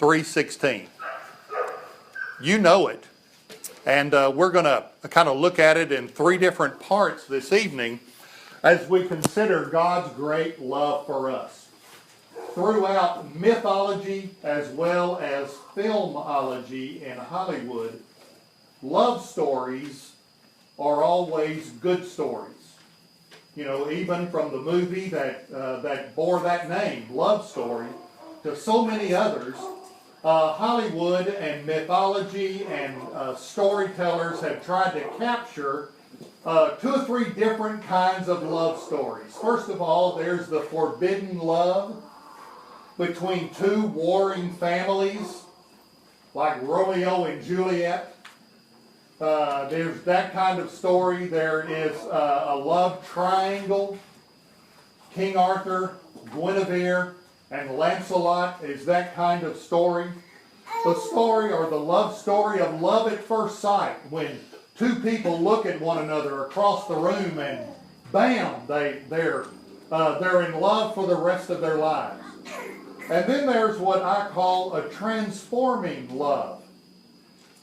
3:16. You know it. And we're going to kind of look at it in three different parts this evening as we consider God's great love for us. Throughout mythology as well as filmology in Hollywood, love stories are always good stories. You know, even from the movie that bore that name, Love Story, to so many others, Hollywood and mythology and storytellers have tried to capture 2 or 3 different kinds of love stories. First of all, there's the forbidden love between 2 warring families, like Romeo and Juliet. There's that kind of story. There is a love triangle. King Arthur, Guinevere, and Lancelot is that kind of story. The story or the love story of love at first sight, when 2 people look at one another across the room and bam, they're in love for the rest of their lives. And then there's what I call a transforming love.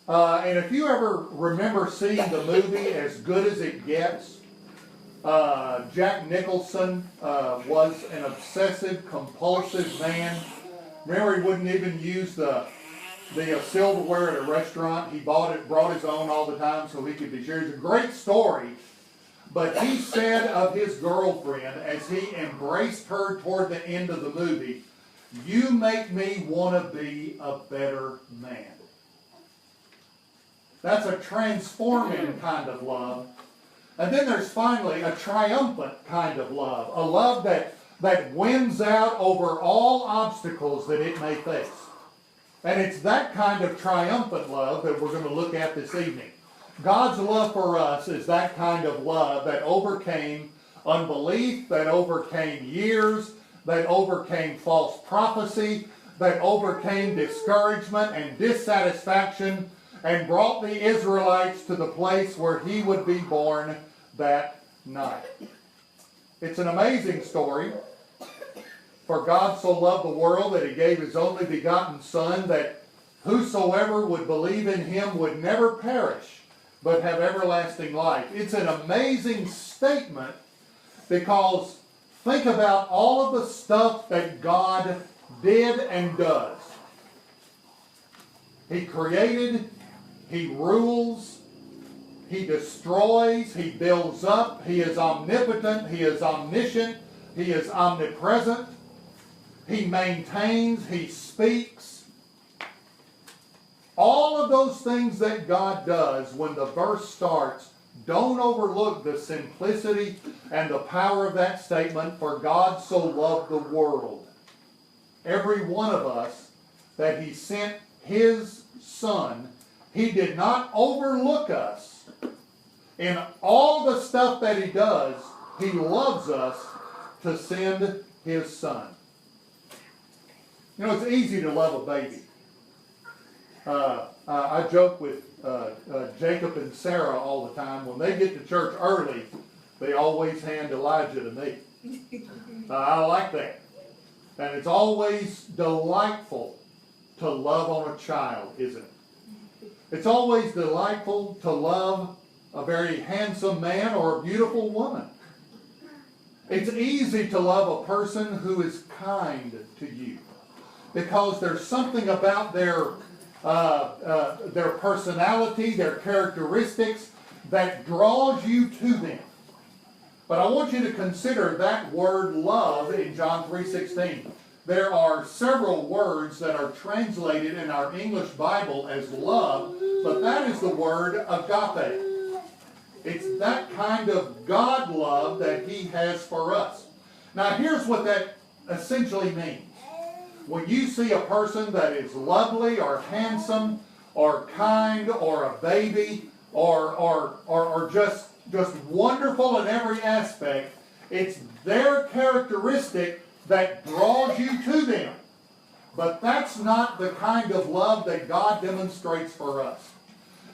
And if you ever remember seeing the movie As Good as It Gets, Jack Nicholson was an obsessive, compulsive man. Remember, he wouldn't even use the silverware at a restaurant. He brought his own all the time so he could be sure. It's a great story. But he said of his girlfriend as he embraced her toward the end of the movie, "You make me want to be a better man." That's a transforming kind of love. And then there's finally a triumphant kind of love. A love that wins out over all obstacles that it may face. And it's that kind of triumphant love that we're going to look at this evening. God's love for us is that kind of love that overcame unbelief, that overcame years, that overcame false prophecy, that overcame discouragement and dissatisfaction, and brought the Israelites to the place where he would be born that night. It's an amazing story. For God so loved the world that he gave his only begotten Son, that whosoever would believe in him would never perish, but have everlasting life. It's an amazing statement because think about all of the stuff that God did and does. He created, he rules, he destroys, he builds up, he is omnipotent, he is omniscient, he is omnipresent, he maintains, he speaks. All of those things that God does when the verse starts, don't overlook the simplicity and the power of that statement, for God so loved the world. Every one of us, that he sent his Son. He did not overlook us. In all the stuff that he does, he loves us to send his Son. You know, it's easy to love a baby. I joke with Jacob and Sarah all the time. When they get to church early, they always hand Elijah to me. I like that. And it's always delightful to love on a child, isn't it? It's always delightful to love a very handsome man or a beautiful woman. It's easy to love a person who is kind to you, because there's something about their personality, their characteristics that draws you to them. But I want you to consider that word love in John 3:16. There are several words that are translated in our English Bible as love, but that is the word agape. It's that kind of God love that he has for us. Now here's what that essentially means. When you see a person that is lovely or handsome or kind or a baby or just wonderful in every aspect, it's their characteristic that draws you to them. But that's not the kind of love that God demonstrates for us.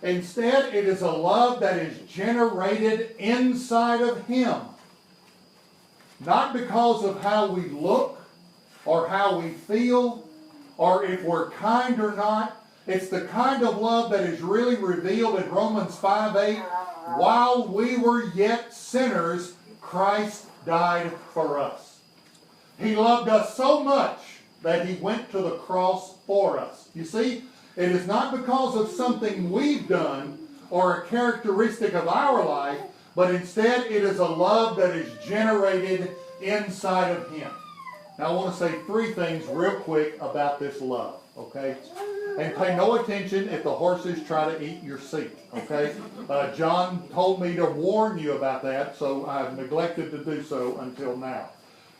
Instead, it is a love that is generated inside of him. Not because of how we look or how we feel or if we're kind or not. It's the kind of love that is really revealed in Romans 5:8. While we were yet sinners, Christ died for us. He loved us so much that he went to the cross for us. You see, it is not because of something we've done or a characteristic of our life, but instead it is a love that is generated inside of him. Now I want to say three things real quick about this love, okay? And pay no attention if the horses try to eat your seat, okay? John told me to warn you about that, so I've neglected to do so until now.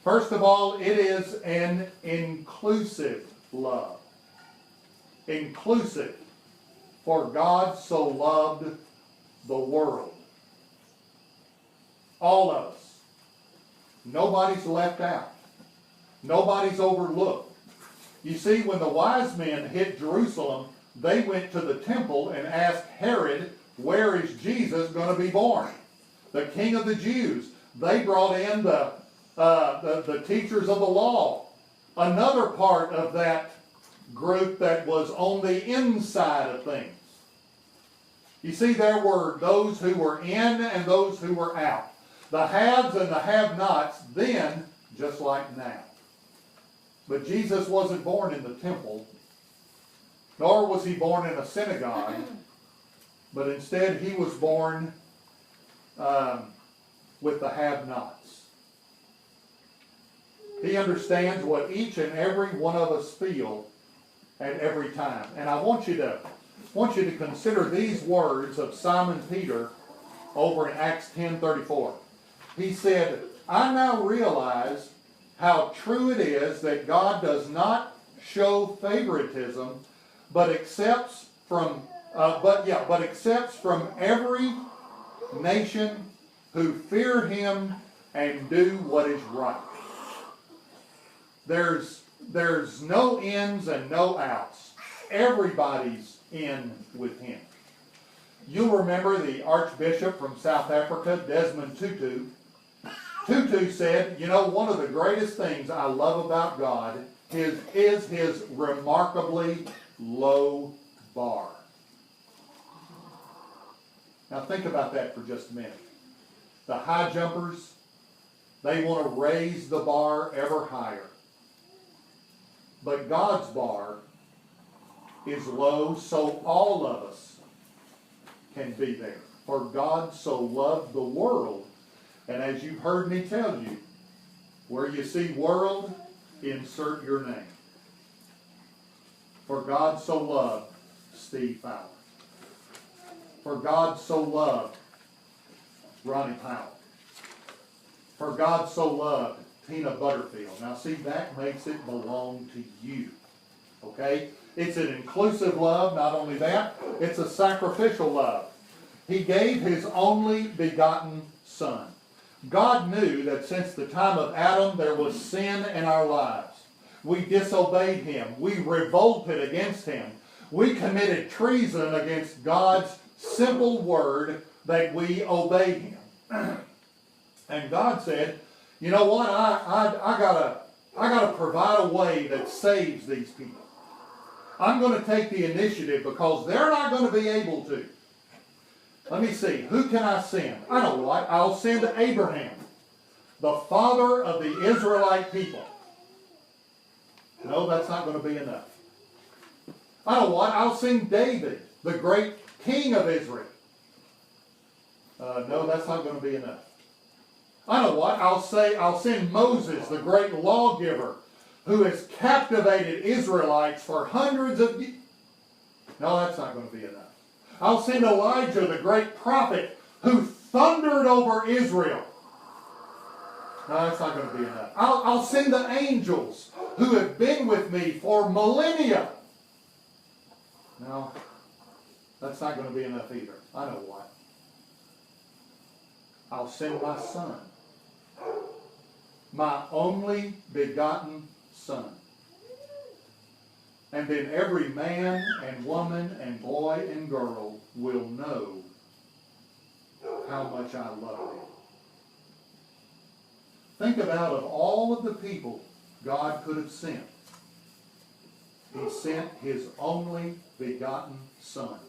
First of all, it is an inclusive love. Inclusive. For God so loved the world. All of us. Nobody's left out. Nobody's overlooked. You see, when the wise men hit Jerusalem, they went to the temple and asked Herod, where is Jesus going to be born? The king of the Jews. They brought in the teachers of the law. Another part of that group that was on the inside of things. You see, there were those who were in and those who were out. The haves and the have-nots then, just like now. But Jesus wasn't born in the temple, nor was he born in a synagogue, but instead he was born with the have-nots. He understands what each and every one of us feel at every time. And I want you to consider these words of Simon Peter over in Acts 10:34. He said, I now realize how true it is that God does not show favoritism, but accepts from every nation who fear him and do what is right. There's no ins and no outs. Everybody's in with him. You'll remember the Archbishop from South Africa, Desmond Tutu. Tutu said, you know, one of the greatest things I love about God is his remarkably low bar. Now think about that for just a minute. The high jumpers, they want to raise the bar ever higher. But God's bar is low, so all of us can be there. For God so loved the world. And as you've heard me tell you, where you see world, insert your name. For God so loved Steve Fowler. For God so loved Ronnie Powell. For God so loved Tina Butterfield. Now see, that makes it belong to you. Okay? It's an inclusive love. Not only that, it's a sacrificial love. He gave his only begotten Son. God knew that since the time of Adam there was sin in our lives. We disobeyed him. We revolted against him. We committed treason against God's simple word that we obey him. And God said, you know what, I gotta provide a way that saves these people. I'm going to take the initiative because they're not going to be able to. Let me see, who can I send? I know what, I'll send Abraham, the father of the Israelite people. No, that's not going to be enough. I know what, I'll send David, the great king of Israel. No, that's not going to be enough. I know what, I'll send Moses, the great lawgiver, who has captivated Israelites for hundreds of years. No, that's not going to be enough. I'll send Elijah, the great prophet, who thundered over Israel. No, that's not going to be enough. I'll send the angels who have been with me for millennia. No, that's not going to be enough either. I know what. I'll send my Son. My only begotten Son. And then every man and woman and boy and girl will know how much I love them. Think about of all of the people God could have sent. He sent His only begotten Son.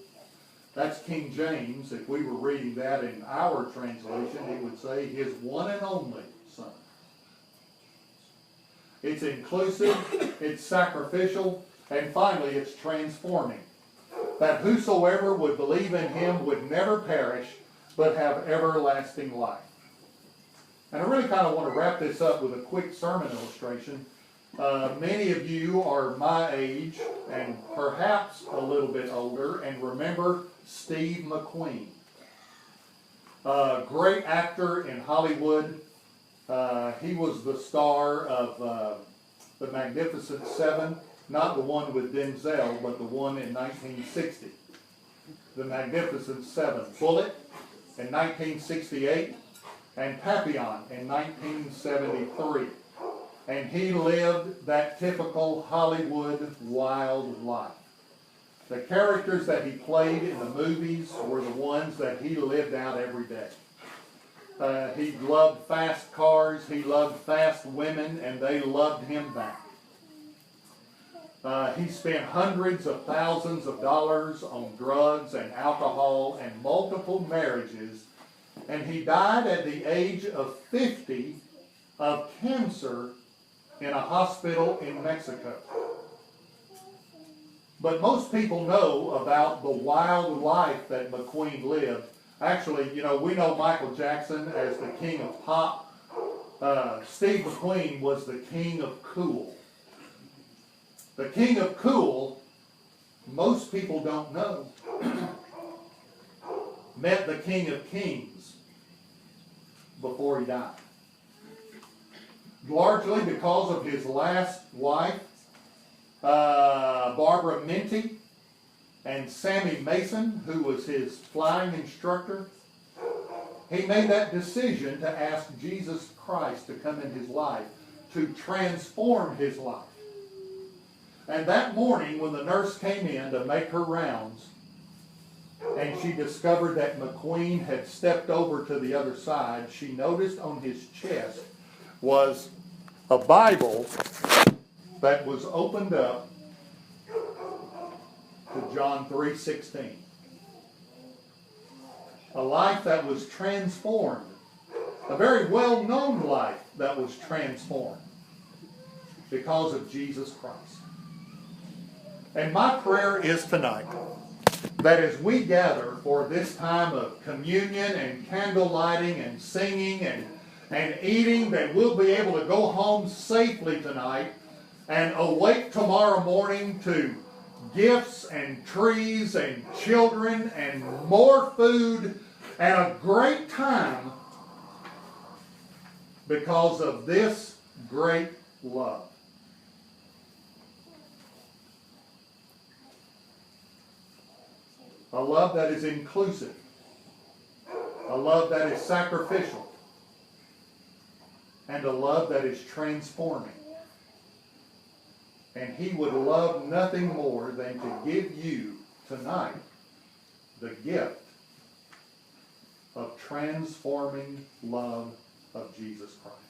That's King James. If we were reading that in our translation, it would say His one and only Son. It's inclusive, it's sacrificial, and finally it's transforming. That whosoever would believe in Him would never perish, but have everlasting life. And I really kind of want to wrap this up with a quick sermon illustration. Many of you are my age and perhaps a little bit older and remember Steve McQueen. Great actor in Hollywood. He was the star of The Magnificent Seven, not the one with Denzel, but the one in 1960. The Magnificent Seven. Bullitt in 1968 and Papillon in 1973. And he lived that typical Hollywood wild life. The characters that he played in the movies were the ones that he lived out every day. He loved fast cars, he loved fast women, and they loved him back. He spent hundreds of thousands of dollars on drugs and alcohol and multiple marriages, and he died at the age of 50 of cancer in a hospital in Mexico. But most people know about the wild life that McQueen lived. Actually, we know Michael Jackson as the king of pop. Steve McQueen was the king of cool. The king of cool, most people don't know, met the king of kings before he died. Largely because of his last wife, Barbara Minty, and Sammy Mason, who was his flying instructor. He made that decision to ask Jesus Christ to come in his life, to transform his life. And that morning when the nurse came in to make her rounds, and she discovered that McQueen had stepped over to the other side, she noticed on his chest was a Bible that was opened up to John 3:16. A life that was transformed. A very well-known life that was transformed because of Jesus Christ. And my prayer is tonight that as we gather for this time of communion and candle lighting and singing and eating, that we'll be able to go home safely tonight and awake tomorrow morning to gifts and trees and children and more food and a great time because of this great love. A love that is inclusive. A love that is sacrificial. And a love that is transforming. And He would love nothing more than to give you tonight the gift of transforming love of Jesus Christ.